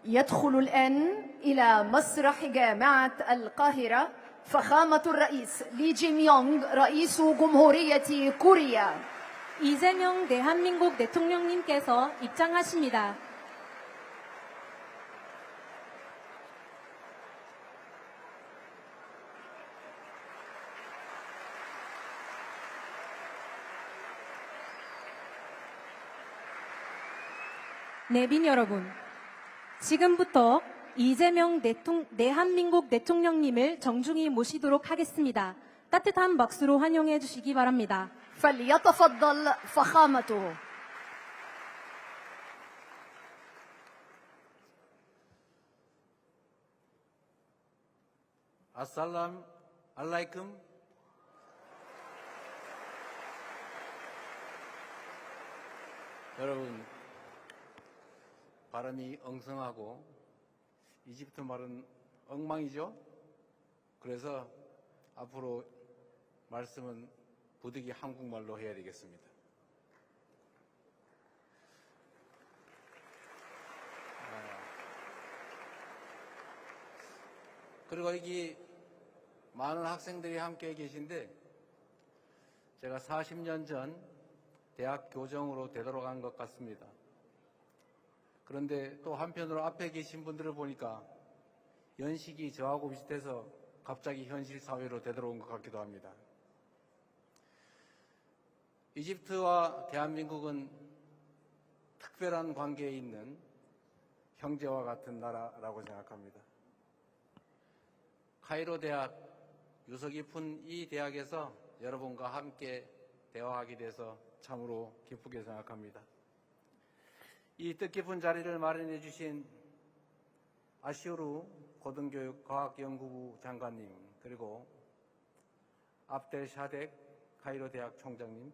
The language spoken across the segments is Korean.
يدخل الآن إلى مسرح جامعة القاهرة فخامة الرئيس 리 지명용 رئيس جمهورية كوريا. 이재명 대한민국 대통령님께서 입장하십니다. 내빈 여러분, 지금부터 이재명 대한민국 대통령님을 정중히 모시도록 하겠습니다. 따뜻한 박수로 환영해 주시기 바랍니다. فليتفضل فخامته. 아살람 알라이쿰. 여러분, 발음이 엉성하고 이집트 말은 엉망이죠. 그래서 앞으로 말씀은 부득이 한국말로 해야 되겠습니다. 그리고 여기 많은 학생들이 함께 계신데 제가 40년 전 대학 교정으로 되돌아간 것 같습니다. 그런데 또 한편으로 앞에 계신 분들을 보니까 연식이 저하고 비슷해서 갑자기 현실 사회로 되돌아온 것 같기도 합니다. 이집트와 대한민국은 특별한 관계에 있는 형제와 같은 나라라고 생각합니다. 카이로 대학, 유서 깊은 이 대학에서 여러분과 함께 대화하게 돼서 참으로 기쁘게 생각합니다. 이 뜻깊은 자리를 마련해 주신 아시오르 고등교육과학연구부 장관님, 그리고 압델 샤덱 카이로 대학 총장님,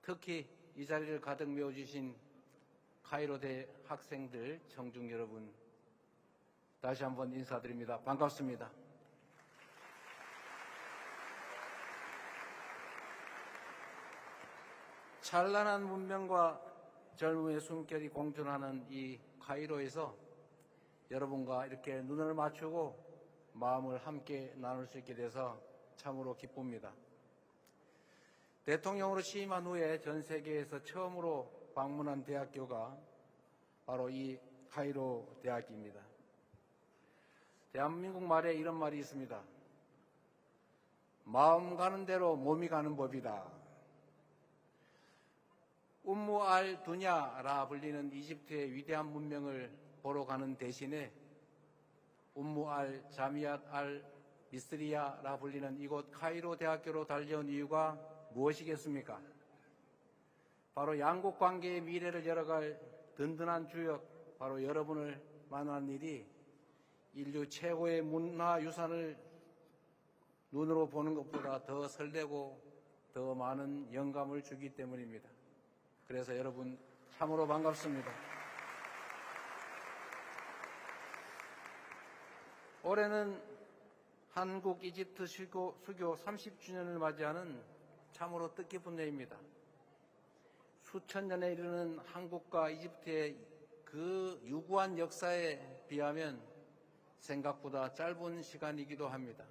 특히 이 자리를 가득 메워주신 카이로 대 학생들, 청중 여러분, 다시 한번 인사드립니다. 반갑습니다. 찬란한 문명과 젊음의 숨결이 공존하는 이 카이로에서 여러분과 이렇게 눈을 맞추고 마음을 함께 나눌 수 있게 돼서 참으로 기쁩니다. 대통령으로 취임한 후에 전 세계에서 처음으로 방문한 대학교가 바로 이 카이로 대학입니다. 대한민국 말에 이런 말이 있습니다. 마음 가는 대로 몸이 가는 법이다. 움무 알 두냐라 불리는 이집트의 위대한 문명을 보러 가는 대신에 움무 알 자미앗 알 미스리야라 불리는 이곳 카이로 대학교로 달려온 이유가 무엇이겠습니까? 바로 양국 관계의 미래를 열어갈 든든한 주역, 바로 여러분을 만난 일이 인류 최고의 문화유산을 눈으로 보는 것보다 더 설레고 더 많은 영감을 주기 때문입니다. 그래서 여러분 참으로 반갑습니다. 올해는 한국 이집트 수교 30주년을 맞이하는 참으로 뜻깊은 해입니다. 수천 년에 이르는 한국과 이집트의 그 유구한 역사에 비하면 생각보다 짧은 시간이기도 합니다.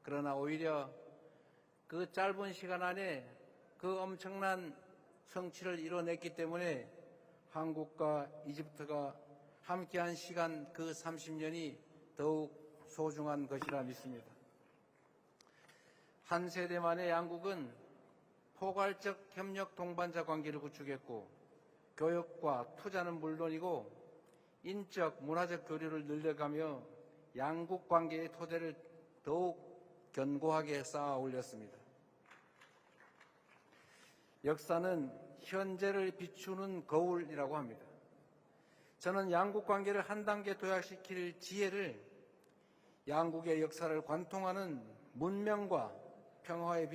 그러나 오히려 그 짧은 시간 안에 그 엄청난 성취를 이뤄냈기 때문에 한국과 이집트가 함께한 시간 그 30년이 더욱 소중한 것이라 믿습니다. 한 세대 만에 양국은 포괄적 협력 동반자 관계를 구축했고 교역과 투자는 물론이고 인적, 문화적 교류를 늘려가며 양국 관계의 토대를 더욱 견고하게 쌓아 올렸습니다. 역사는 현재를 비추는 거울이라고 합니다. 저는 양국 관계를 한 단계 도약시킬 지혜를 양국의 역사를 관통하는 문명과 평화의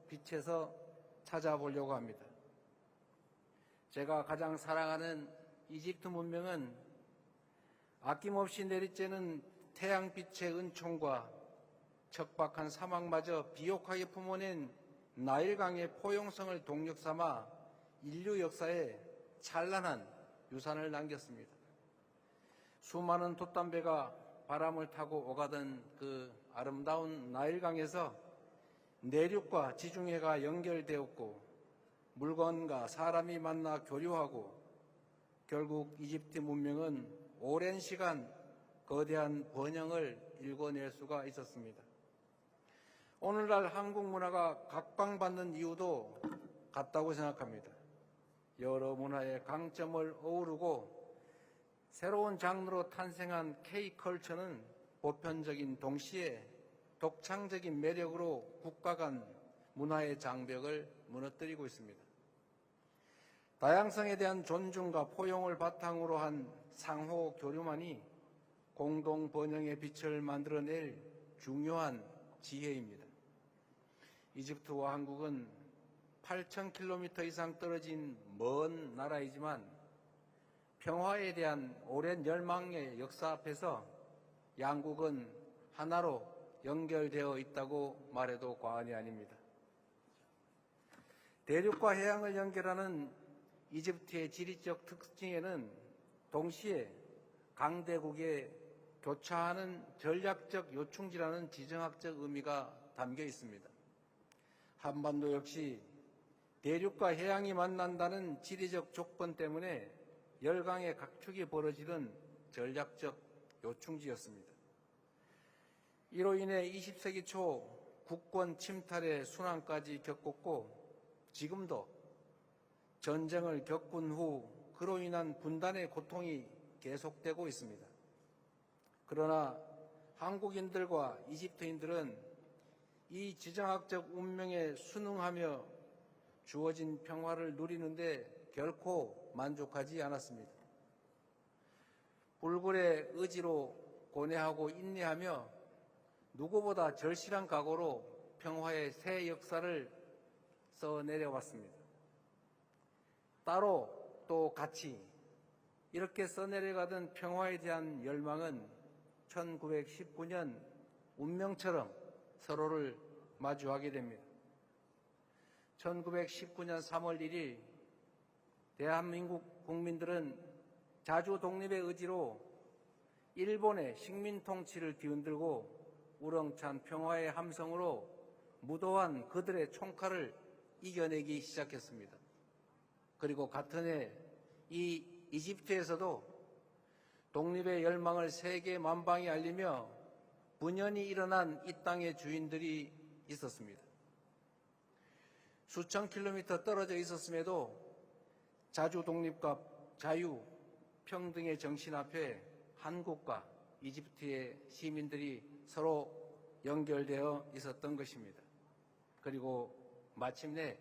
빛에서 찾아보려고 합니다. 제가 가장 사랑하는 이집트 문명은 아낌없이 내리쬐는 태양빛의 은총과 척박한 사막마저 비옥하게 품어낸 나일강의 포용성을 동력 삼아 인류 역사에 찬란한 유산을 남겼습니다. 수많은 돛담배가 바람을 타고 오가던 그 아름다운 나일강에서 내륙과 지중해가 연결되었고 물건과 사람이 만나 교류하고 결국 이집트 문명은 오랜 시간 거대한 번영을 일궈낼 수가 있었습니다. 오늘날 한국 문화가 각광받는 이유도 같다고 생각합니다. 여러 문화의 강점을 어우르고 새로운 장르로 탄생한 K컬처는 보편적인 동시에 독창적인 매력으로 국가 간 문화의 장벽을 무너뜨리고 있습니다. 다양성에 대한 존중과 포용을 바탕으로 한 상호 교류만이 공동 번영의 빛을 만들어낼 중요한 지혜입니다. 이집트와 한국은 8,000km 이상 떨어진 먼 나라이지만 평화에 대한 오랜 열망의 역사 앞에서 양국은 하나로 연결되어 있다고 말해도 과언이 아닙니다. 대륙과 해양을 연결하는 이집트의 지리적 특징에는 동시에 강대국의 교차하는 전략적 요충지라는 지정학적 의미가 담겨 있습니다. 한반도 역시 대륙과 해양이 만난다는 지리적 조건 때문에 열강의 각축이 벌어지던 전략적 요충지였습니다. 이로 인해 20세기 초 국권 침탈의 순환까지 겪었고 지금도 전쟁을 겪은 후 그로 인한 분단의 고통이 계속되고 있습니다. 그러나 한국인들과 이집트인들은 이 지정학적 운명에 순응하며 주어진 평화를 누리는데 결코 만족하지 않았습니다. 불굴의 의지로 고뇌하고 인내하며 누구보다 절실한 각오로 평화의 새 역사를 써내려왔습니다. 따로 또 같이 이렇게 써내려가던 평화에 대한 열망은 1919년 운명처럼 서로를 마주하게 됩니다. 1919년 3월 1일 대한민국 국민들은 자주 독립의 의지로 일본의 식민 통치를 뒤흔들고 우렁찬 평화의 함성으로 무도한 그들의 총칼을 이겨내기 시작했습니다. 그리고 같은 해 이 이집트에서도 독립의 열망을 세계 만방에 알리며 분연히 일어난 이 땅의 주인들이 있었습니다. 수천 킬로미터 떨어져 있었음에도 자주 독립과 자유, 평등의 정신 앞에 한국과 이집트의 시민들이 서로 연결되어 있었던 것입니다. 그리고 마침내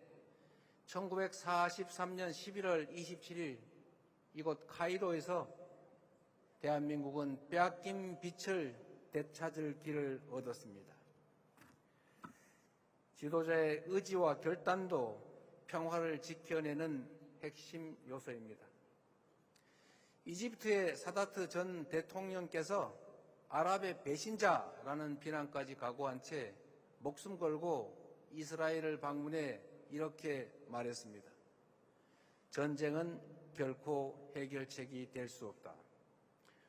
1943년 11월 27일 이곳 카이로에서 대한민국은 빼앗긴 빛을 되찾을 길을 얻었습니다. 지도자의 의지와 결단도 평화를 지켜내는 핵심 요소입니다. 이집트의 사다트 전 대통령께서 아랍의 배신자라는 비난까지 각오한 채 목숨 걸고 이스라엘을 방문해 이렇게 말했습니다. 전쟁은 결코 해결책이 될 수 없다.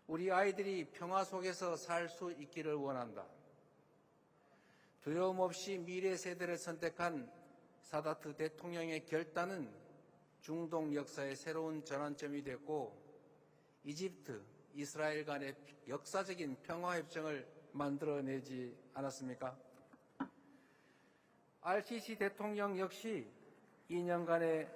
우리 아이들이 평화 속에서 살 수 있기를 원한다. 두려움 없이 미래 세대를 선택한 사다트 대통령의 결단은 중동 역사의 새로운 전환점이 됐고 이집트, 이스라엘 간의 역사적인 평화협정을 만들어내지 않았습니까? RCC 대통령 역시 2년간의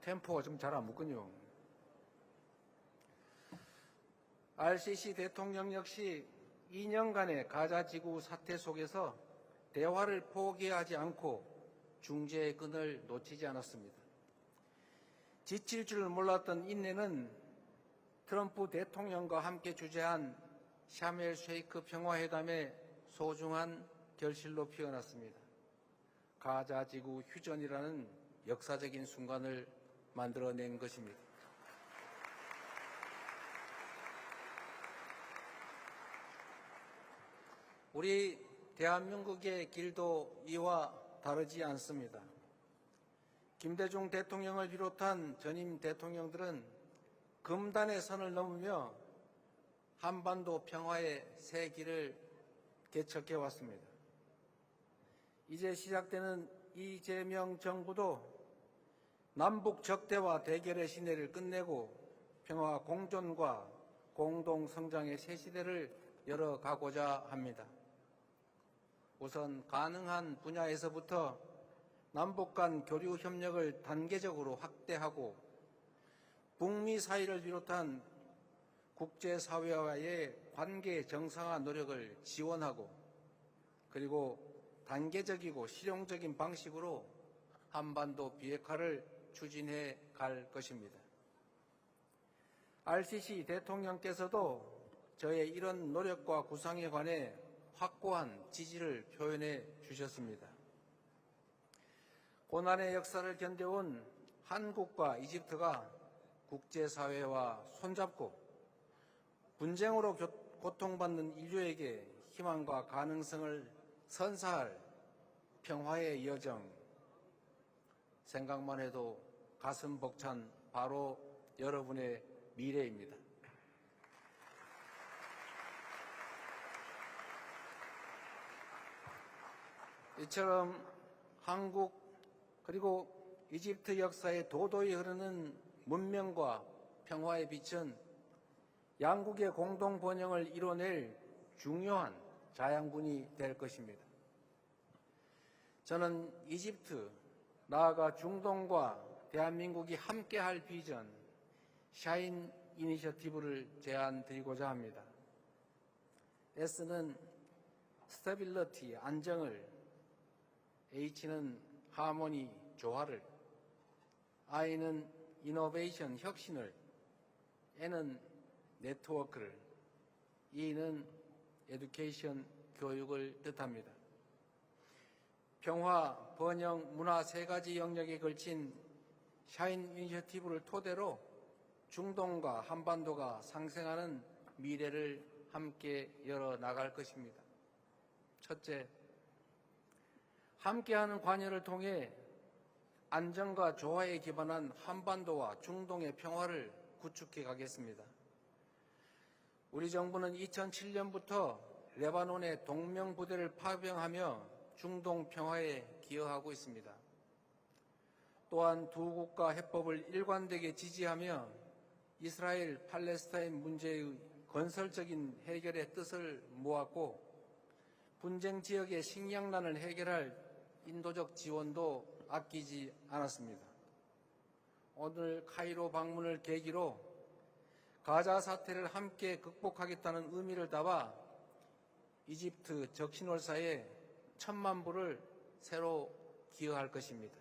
템포가 좀 잘 안 붙군요. RCC 대통령 역시 2년간의 가자 지구 사태 속에서 대화를 포기하지 않고 중재의 끈을 놓치지 않았습니다. 지칠 줄 몰랐던 인내는 트럼프 대통령과 함께 주재한 샤멜 쉐이크 평화회담의 소중한 결실로 피어났습니다. 가자 지구 휴전이라는 역사적인 순간을 만들어낸 것입니다. 우리 대한민국의 길도 이와 다르지 않습니다. 김대중 대통령을 비롯한 전임 대통령들은 금단의 선을 넘으며 한반도 평화의 새 길을 개척해 왔습니다. 이제 시작되는 이재명 정부도 남북 적대와 대결의 시대를 끝내고 평화 공존과 공동 성장의 새 시대를 열어가고자 합니다. 우선 가능한 분야에서부터 남북 간 교류 협력을 단계적으로 확대하고 북미 사이를 비롯한 국제사회와의 관계 정상화 노력을 지원하고 그리고 단계적이고 실용적인 방식으로 한반도 비핵화를 추진해 갈 것입니다. RCC 대통령께서도 저의 이런 노력과 구상에 관해 확고한 지지를 표현해 주셨습니다. 고난의 역사를 견뎌온 한국과 이집트가 국제사회와 손잡고 분쟁으로 고통받는 인류에게 희망과 가능성을 선사할 평화의 여정, 생각만 해도 가슴 벅찬 바로 여러분의 미래입니다. 이처럼 한국 그리고 이집트 역사에 도도히 흐르는 문명과 평화의 빛은 양국의 공동 번영을 이뤄낼 중요한 자양분이 될 것입니다. 저는 이집트, 나아가 중동과 대한민국이 함께할 비전, 샤인 이니셔티브를 제안드리고자 합니다. S는 스테빌리티, 안정을, H는 하모니, 조화를, I는 이노베이션, 혁신을, N은 네트워크를, E는 에듀케이션, 교육을 뜻합니다. 평화, 번영, 문화 세 가지 영역에 걸친 샤인 이니셔티브를 토대로 중동과 한반도가 상생하는 미래를 함께 열어나갈 것입니다. 첫째, 함께하는 관여를 통해 안정과 조화에 기반한 한반도와 중동의 평화를 구축해 가겠습니다. 우리 정부는 2007년부터 레바논의 동명부대를 파병하며 중동 평화에 기여하고 있습니다. 또한 두 국가 해법을 일관되게 지지하며 이스라엘 팔레스타인 문제의 건설적인 해결의 뜻을 모았고 분쟁 지역의 식량난을 해결할 인도적 지원도 아끼지 않았습니다. 오늘 카이로 방문을 계기로 가자 사태를 함께 극복하겠다는 의미를 담아 이집트 적신월사에 1,000만 불을 새로 기여할 것입니다.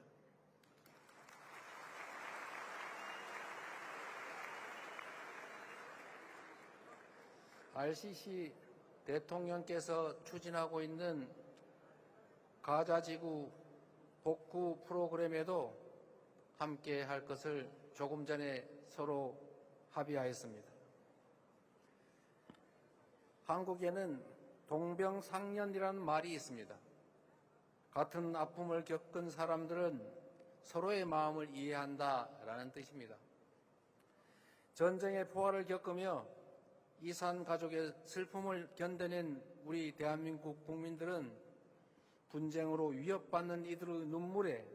RCC 대통령께서 추진하고 있는 가자지구 복구 프로그램에도 함께 할 것을 조금 전에 서로 합의하였습니다. 한국에는 동병상련이라는 말이 있습니다. 같은 아픔을 겪은 사람들은 서로의 마음을 이해한다라는 뜻입니다. 전쟁의 포화를 겪으며 이산 가족의 슬픔을 견뎌낸 우리 대한민국 국민들은 분쟁으로 위협받는 이들의 눈물에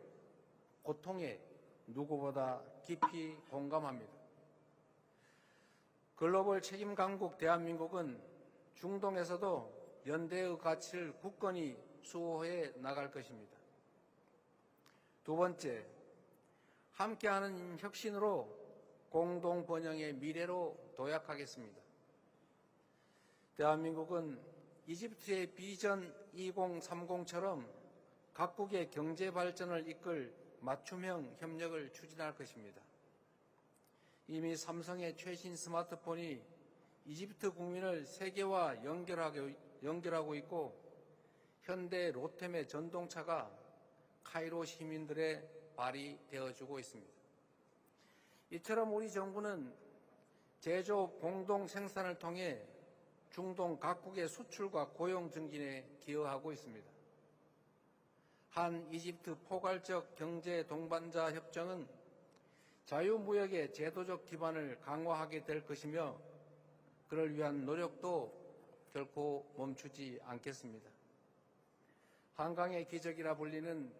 고통에 누구보다 깊이 공감합니다. 글로벌 책임 강국 대한민국은 중동에서도 연대의 가치를 굳건히 수호해 나갈 것입니다. 두 번째, 함께하는 혁신으로 공동 번영의 미래로 도약하겠습니다. 대한민국은 이집트의 비전 2030처럼 각국의 경제 발전을 이끌 맞춤형 협력을 추진할 것입니다. 이미 삼성의 최신 스마트폰이 이집트 국민을 세계와 연결하고 있고 현대 로템의 전동차가 카이로 시민들의 발이 되어주고 있습니다. 이처럼 우리 정부는 제조업 공동 생산을 통해 중동 각국의 수출과 고용 증진에 기여하고 있습니다. 한 이집트 포괄적 경제 동반자 협정은 자유무역의 제도적 기반을 강화하게 될 것이며 그를 위한 노력도 결코 멈추지 않겠습니다. 한강의 기적이라 불리는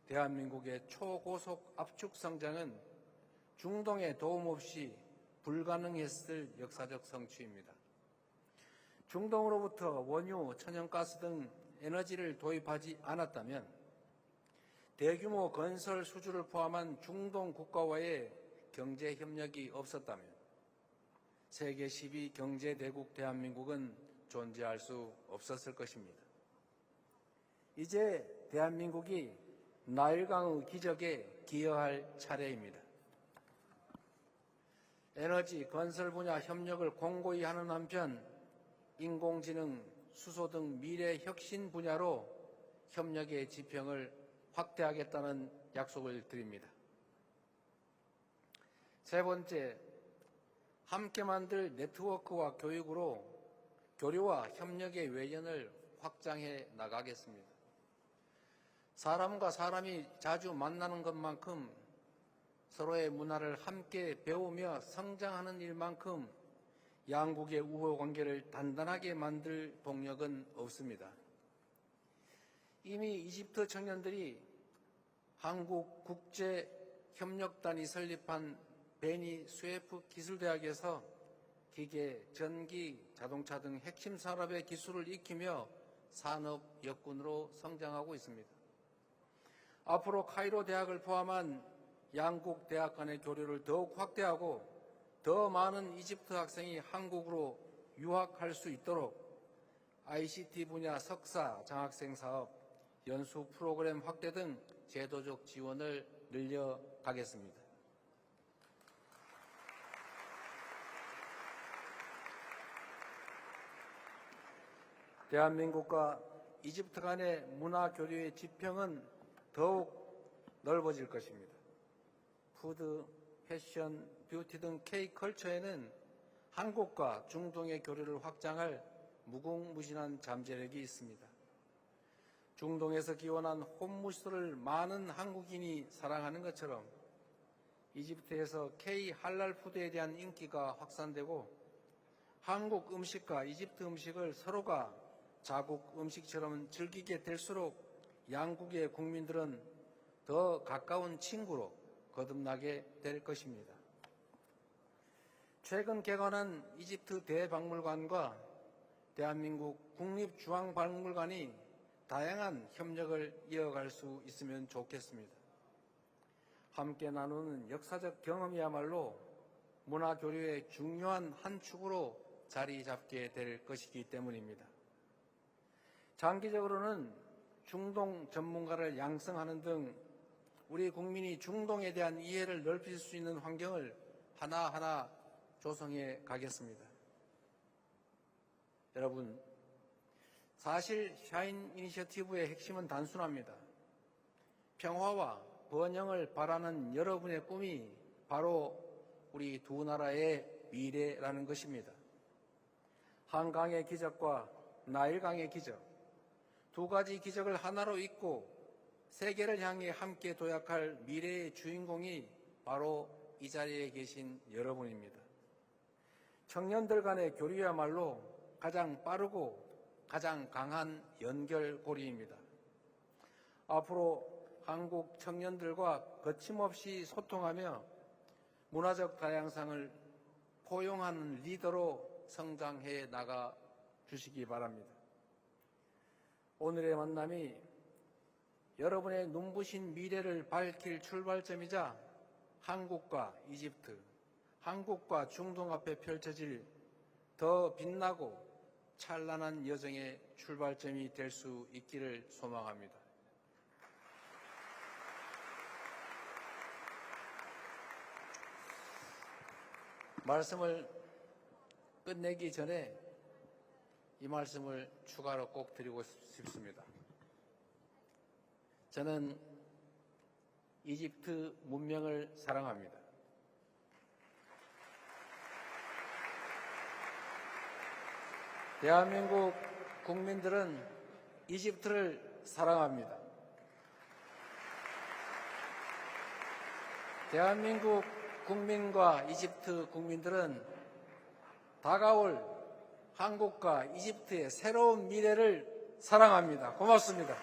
대한민국의 초고속 압축 성장은 중동의 도움 없이 불가능했을 역사적 성취입니다. 중동으로부터 원유, 천연가스 등 에너지를 도입하지 않았다면 대규모 건설 수주를 포함한 중동 국가와의 경제 협력이 없었다면 세계 10위 경제 대국 대한민국은 존재할 수 없었을 것입니다. 이제 대한민국이 나일강의 기적에 기여할 차례입니다. 에너지, 건설 분야 협력을 공고히 하는 한편 인공지능, 수소 등 미래 혁신 분야로 협력의 지평을 확대하겠다는 약속을 드립니다. 세 번째, 함께 만들 네트워크와 교육으로 교류와 협력의 외연을 확장해 나가겠습니다. 사람과 사람이 자주 만나는 것만큼 서로의 문화를 함께 배우며 성장하는 일만큼 양국의 우호 관계를 단단하게 만들 동력은 없습니다. 이미 이집트 청년들이 한국 국제협력단이 설립한 베니 수에프 기술대학에서 기계, 전기, 자동차 등 핵심 산업의 기술을 익히며 산업 역군으로 성장하고 있습니다. 앞으로 카이로 대학을 포함한 양국 대학 간의 교류를 더욱 확대하고 더 많은 이집트 학생이 한국으로 유학할 수 있도록 ICT 분야 석사, 장학생 사업, 연수 프로그램 확대 등 제도적 지원을 늘려가겠습니다. 대한민국과 이집트 간의 문화 교류의 지평은 더욱 넓어질 것입니다. 푸드, 패션, 뷰티 등 K컬처에는 한국과 중동의 교류를 확장할 무궁무진한 잠재력이 있습니다. 중동에서 기원한 홈무스를 많은 한국인이 사랑하는 것처럼 이집트에서 K 할랄 푸드에 대한 인기가 확산되고 한국 음식과 이집트 음식을 서로가 자국 음식처럼 즐기게 될수록 양국의 국민들은 더 가까운 친구로 거듭나게 될 것입니다. 최근 개관한 이집트 대박물관과 대한민국 국립중앙박물관이 다양한 협력을 이어갈 수 있으면 좋겠습니다. 함께 나누는 역사적 경험이야말로 문화교류의 중요한 한 축으로 자리 잡게 될 것이기 때문입니다. 장기적으로는 중동 전문가를 양성하는 등 우리 국민이 중동에 대한 이해를 넓힐 수 있는 환경을 하나하나 조성해 가겠습니다. 여러분, 사실 샤인 이니셔티브의 핵심은 단순합니다. 평화와 번영을 바라는 여러분의 꿈이 바로 우리 두 나라의 미래라는 것입니다. 한강의 기적과 나일강의 기적, 두 가지 기적을 하나로 잇고 세계를 향해 함께 도약할 미래의 주인공이 바로 이 자리에 계신 여러분입니다. 청년들 간의 교류야말로 가장 빠르고 가장 강한 연결고리입니다. 앞으로 한국 청년들과 거침없이 소통하며 문화적 다양성을 포용하는 리더로 성장해 나가 주시기 바랍니다. 오늘의 만남이 여러분의 눈부신 미래를 밝힐 출발점이자 한국과 이집트, 한국과 중동 앞에 펼쳐질 더 빛나고 찬란한 여정의 출발점이 될 수 있기를 소망합니다. 말씀을 끝내기 전에 이 말씀을 추가로 꼭 드리고 싶습니다. 저는 이집트 문명을 사랑합니다. 대한민국 국민들은 이집트를 사랑합니다. 대한민국 국민과 이집트 국민들은 다가올 한국과 이집트의 새로운 미래를 사랑합니다. 고맙습니다.